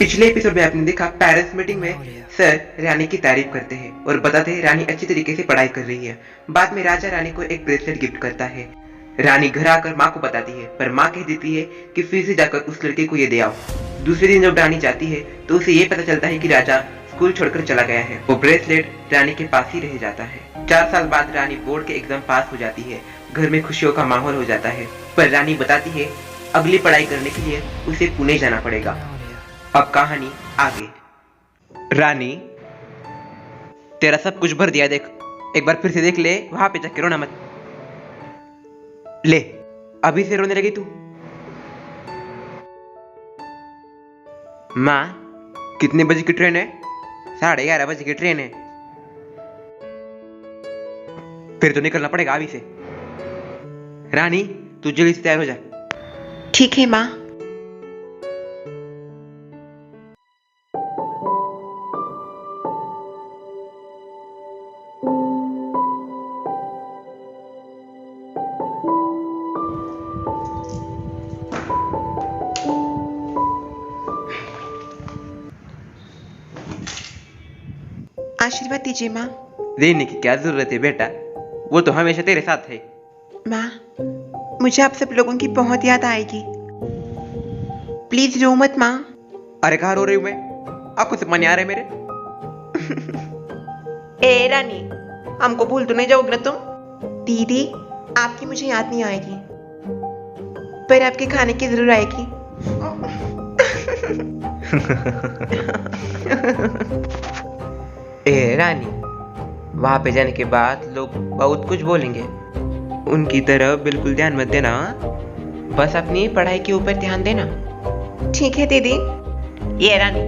पिछले एपिसोड में आपने देखा पेरेंट्स मीटिंग में सर रानी की तारीफ करते हैं और बताते हैं रानी अच्छी तरीके से पढ़ाई कर रही है। बाद में राजा रानी को एक ब्रेसलेट गिफ्ट करता है। रानी घर आकर माँ को बताती है, पर माँ कह देती है कि फिर से जाकर उस लड़के को ये दे आओ। दूसरे दिन जब रानी जाती है तो उसे ये पता चलता है कि राजा स्कूल छोड़कर चला गया है। वो ब्रेसलेट रानी के पास ही रह जाता है। 4 साल बाद रानी बोर्ड के एग्जाम पास हो जाती है। घर में खुशियों का माहौल हो जाता है, पर रानी बताती है अगली पढ़ाई करने के लिए उसे पुणे जाना पड़ेगा। अब कहानी आगे। रानी, तेरा सब कुछ भर दिया, देख एक बार फिर से देख ले, वहां पे जाके रोना मत। ले, अभी से रोने लगी तू? माँ, कितने बजे की ट्रेन है? 11:30 बजे की ट्रेन है। फिर तो निकलना पड़ेगा अभी से। रानी, तू जल्दी से तैयार हो जा। ठीक है माँ। आशीर्वाद दीजिए माँ। देने की क्या जरूरत है बेटा, वो तो हमेशा तेरे साथ है। माँ, मुझे आप सब लोगों की बहुत याद आएगी। प्लीज रो मत माँ। अरे कहाँ रो रही हूँ मैं? आपको से पानी आ रहे मेरे? ए रानी, हमको भूल तो नहीं जाओगे ना तुम? दीदी, आपकी मुझे याद नहीं आएगी, पर आपके खाने की जरूर आएगी। ए रानी, वहां पे जाने के बाद लोग बहुत कुछ बोलेंगे, उनकी तरफ बिल्कुल ध्यान मत देना। बस अपनी पढ़ाई के ऊपर ध्यान देना। ठीक है दीदी। ये रानी,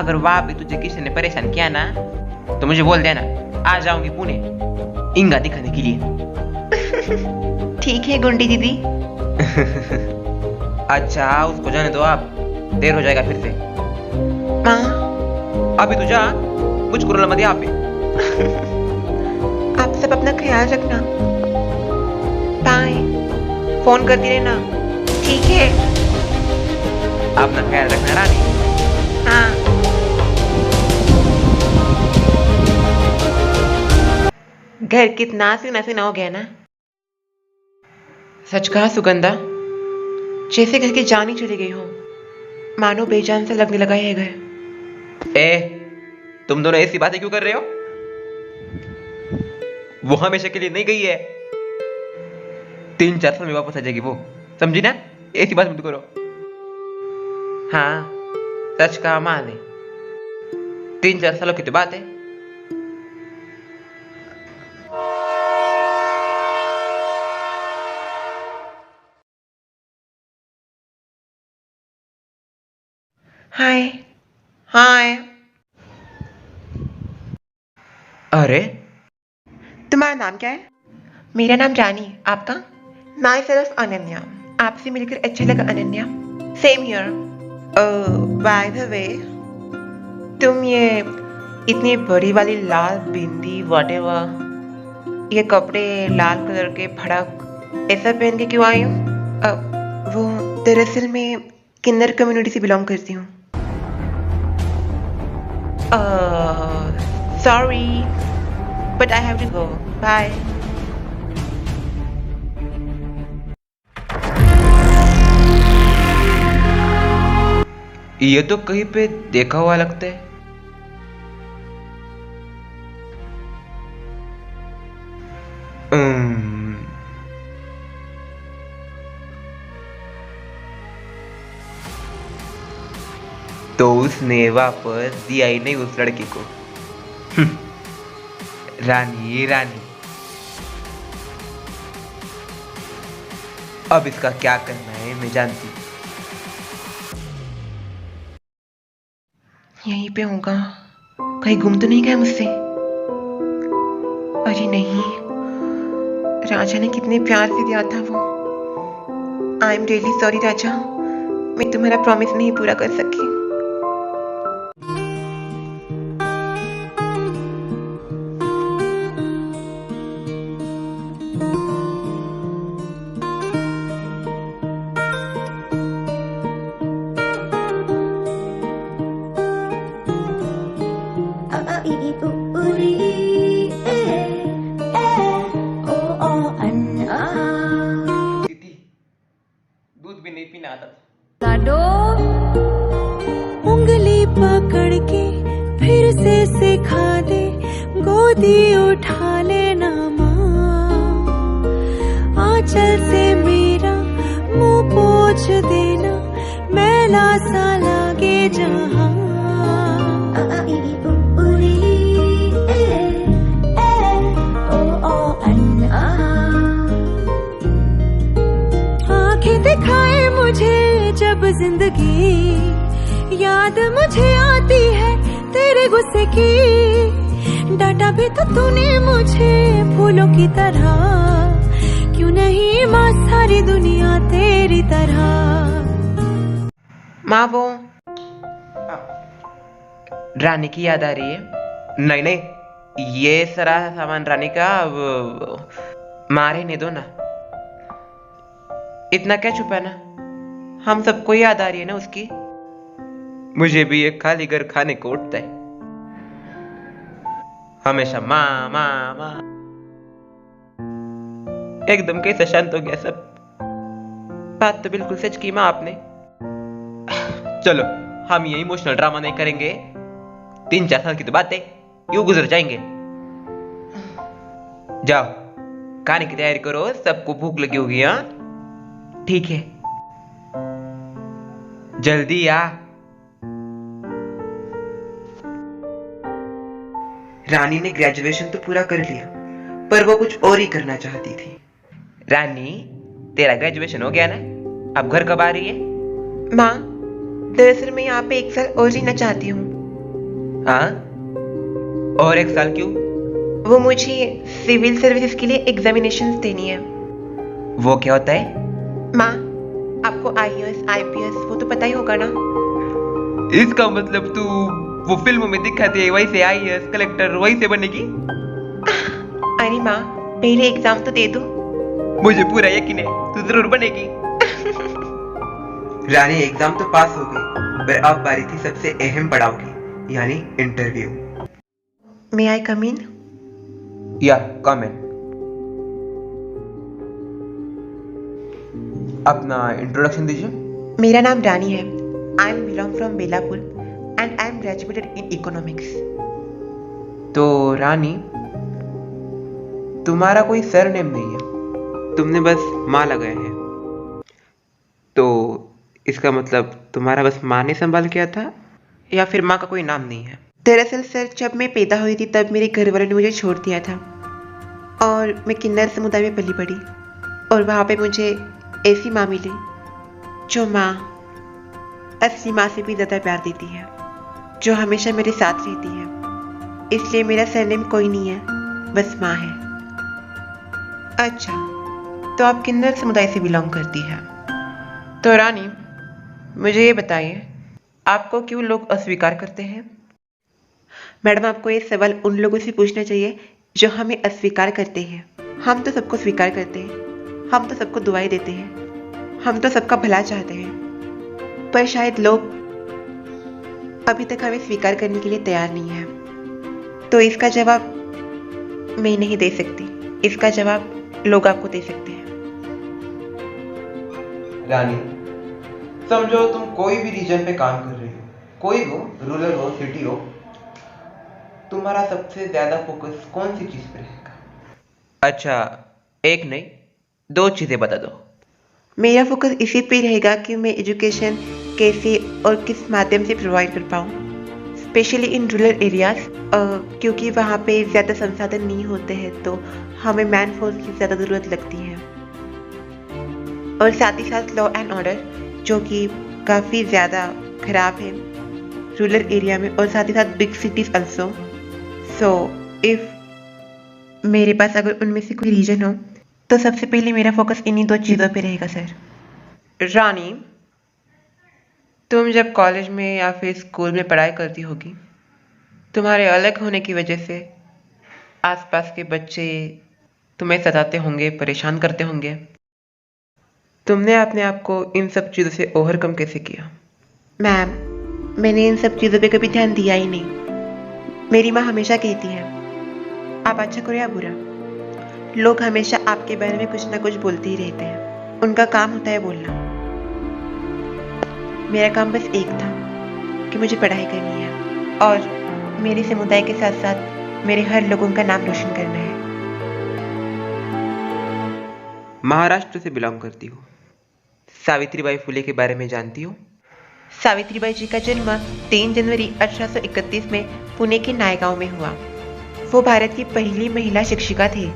अगर वहां पे तुझे किसी ने परेशान किया ना तो मुझे बोल देना, आ जाऊंगी पुणे इंगा दिखाने के लिए। ठीक है गुंडी दीदी। अच्छा, उसको जाने दो, आप देर हो जाएगा फिर से। माँ, अभी तू जा, मुझको रोना मत यहाँ पे। आप सब अपना ख्याल रखना। बाय। फोन करती रहना। ठीक है। अपना ख्याल रखना रानी। हाँ। घर कितना सीना सीना हो गया ना। सच कहा सुगंधा, जैसे घर की जान ही चली गई हो। मानो बेजान से लगने लगा है घर। ए, तुम दोनों ऐसी बातें क्यों कर रहे हो? वो हमेशा के लिए नहीं गई है, 3-4 साल में वापस आ जाएगी वो, समझी ना? ऐसी बात मत करो। हाँ, सच कहा माँ ने, 3-4 सालों की तो बात है। हाय। हाय। अरे, तुम्हारा नाम क्या है? मेरा नाम रानी। आपका? My self Ananya. आपसे मिलकर अच्छा लगा Ananya. Same here. By the way, तुम ये इतनी बड़ी वाली लाल बिंदी व्हाटएवर, ये कपड़े लाल कलर के भड़क ऐसा पहन के क्यों आई हो? वो दरअसल मैं किन्नर कम्युनिटी से बिलोंग करती हूँ। Sorry, but I have to go. Bye. ये तो कहीं पे देखा हुआ लगता है। तो उसने वापस दिया ही नहीं उस लड़की को। रानी रानी, अब इसका क्या करना है मैं जानती हूँ। यहीं पे होगा, कहीं गुम तो नहीं गया मुझसे? अरे नहीं, राजा ने कितने प्यार से दिया था वो। आई एम रियली सॉरी राजा, मैं तुम्हारा प्रॉमिस नहीं पूरा कर सकी। नहीं पीना आता था। लाडो उंगली पकड़ के फिर से सिखा दे, गोदी उठा लेना माँ, आंचल से मेरा मुंह पोंछ देना, मैला सा लागे जहाँ। आंखें दिखाए मुझे जब जिंदगी, याद मुझे आती है तेरे गुस्से की, डांटा भी तो तूने मुझे फूलों की तरह, क्यों नहीं माँ सारी दुनिया तेरी तरह। माँ वो रानी की याद आ रही है? नहीं नहीं, ये सारा सामान रानी का, माँ रहने दो ना। इतना क्या छुपाना, हम सबको याद आ रही है ना उसकी। मुझे भी एक खाली घर खाने को उठता है, हमेशा माँ माँ माँ। एकदम कैसे शांत हो गया सब। बात तो बिल्कुल सच की माँ आपने। चलो हम ये इमोशनल ड्रामा नहीं करेंगे, 3-4 साल की तो बात है, यूं गुजर जाएंगे। जाओ खाने की तैयारी करो, सबको भूख लगी होगी। हाँ ठीक है, जल्दी आ। रानी ने ग्रेजुएशन तो पूरा कर लिया, पर वो कुछ और ही करना चाहती थी। रानी तेरा ग्रेजुएशन हो गया ना, अब घर कब आ रही है? माँ दरअसल मैं यहाँ पे 1 साल और जीना चाहती हूँ। हाँ, और 1 साल क्यों? वो मुझे सिविल सर्विसेज के लिए एग्जामिनेशंस देनी है। वो क्या होता है? माँ आपको IAS IPS वो तो पता ही होगा ना। इसका मतलब तू वो फिल्मों में दिखाती है वैसे IAS कलेक्टर वैसे बनेगी? अरे माँ पहले एग्जाम तो दे दो। मुझे पूरा यकीन है तू जरूर बनेगी। रानी एग्जाम तो पास हो गई, पर अब बारी थी सबसे अहम पड़ाव की, यानी इंटरव्यू। मे आई कम इन? या कम इन। अपना इंट्रोडक्शन दीजिए। मेरा नाम रानी है। I am belong from Belapur and I am graduated in economics. तो रानी तुम्हारा कोई सरनेम नहीं है, तुमने बस माँ लगाया है, तो इसका मतलब तुम्हारा बस माँ ने संभाल किया था, या फिर माँ का कोई नाम नहीं है? दरअसल सर जब मैं पैदा हुई थी तब मेरे घर वालों ने मुझे छोड़ दिया था और मैं किन्नर समुदाय में पली बड़ी, और वहाँ पे मुझे ऐसी माँ मिली जो माँ असली माँ से भी ज़्यादा प्यार देती है, जो हमेशा मेरे साथ रहती है। इसलिए मेरा सरनेम कोई नहीं है, बस माँ है। अच्छा तो आप किन्नर समुदाय से बिलोंग करती है। तो रानी मुझे ये बताइए आपको क्यों लोग अस्वीकार करते हैं? मैडम आपको ये सवाल उन लोगों से पूछना चाहिए जो हमें अस्वीकार करते हैं। हम तो सबको स्वीकार करते हैं, हम तो सबको दुआएं देते हैं, हम तो सबका भला चाहते हैं, पर शायद लोग अभी तक हमें स्वीकार करने के लिए तैयार नहीं है। तो इसका जवाब मैं नहीं दे सकती, इसका जवाब लोग आपको दे सकते हैं। रानी समझो तुम कोई भी रीजन पे काम कर रही हो, कोई हो, रूरल हो सिटी हो, तुम्हारा सबसे ज्यादा फोकस कौन सी चीज पे रहेगा? अच्छा एक नहीं 2 चीजें बता दो। मेरा फोकस इसी पे रहेगा कि मैं एजुकेशन कैसे और किस माध्यम से प्रोवाइड कर पाऊँ, स्पेशली इन रूरल एरियाज, क्योंकि वहाँ पे ज़्यादा संसाधन नहीं होते हैं, तो हमें मैन फोर्स की ज़्यादा ज़रूरत लगती है। और साथ ही साथ लॉ एंड ऑर्डर जो कि काफ़ी ज़्यादा ख़राब है रूरल एरिया में, और साथ ही साथ big cities also. So if मेरे पास अगर उनमें से कोई रीजन हो तो सबसे पहले मेरा फोकस इन्हीं 2 चीज़ों पे रहेगा सर। रानी तुम जब कॉलेज में या फिर स्कूल में पढ़ाई करती होगी, तुम्हारे अलग होने की वजह से आसपास के बच्चे तुम्हें सताते होंगे, परेशान करते होंगे। तुमने अपने आप को इन सब चीज़ों से ओवरकम कैसे किया? मैम मैंने इन सब चीज़ों पे कभी ध्यान दिया ही नहीं। मेरी माँ हमेशा कहती है आप अच्छा करो या बुरा, लोग हमेशा आपके बारे में कुछ ना कुछ बोलते ही रहते हैं, उनका काम होता है बोलना। मेरा काम बस एक था कि मुझे पढ़ाई करनी है और मेरे समुदाय के साथ साथ मेरे हर लोगों का नाम रोशन करना है। महाराष्ट्र से बिलोंग करती हो। सावित्रीबाई फुले के बारे में जानती हो? सावित्रीबाई जी का जन्म 3 जनवरी 1831 में पुणे के नायगांव में हुआ। वो भारत की पहली महिला शिक्षिका थे।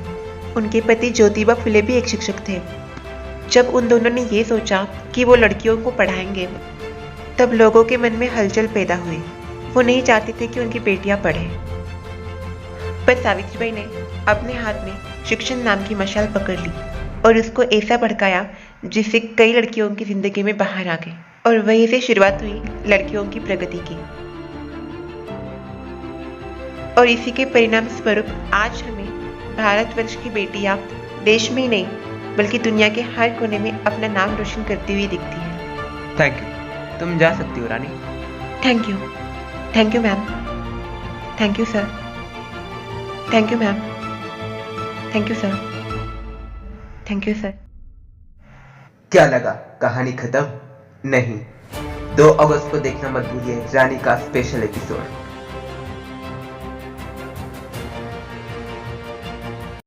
उनके पति ज्योतिबा फुले भी एक शिक्षक थे। जब उन दोनों ने ये सोचा कि वो लड़कियों को पढ़ाएंगे, तब लोगों के मन में हलचल पैदा हुई। वो नहीं चाहते थे कि उनकी बेटियां पढ़ें। पर सावित्रीबाई ने अपने हाथ में शिक्षण नाम की मशाल पकड़ ली और उसको ऐसा भड़काया जिससे कई लड़कियों की जिंदगी में बाहर आ गई और वहीं से शुरुआत हुई लड़कियों की प्रगति की। और इसी के परिणाम स्वरूप आज हमें भारतवर्ष की बेटियां देश में ही नहीं बल्कि दुनिया के हर कोने में अपना नाम रोशन करती हुई दिखती है। Thank you. तुम जा सकती हो रानी। Thank you. Thank you ma'am. Thank you sir. Thank you ma'am. Thank you sir. Thank you sir. क्या लगा कहानी खत्म? नहीं, 2 अगस्त को देखना मत भूलिए रानी का स्पेशल एपिसोड।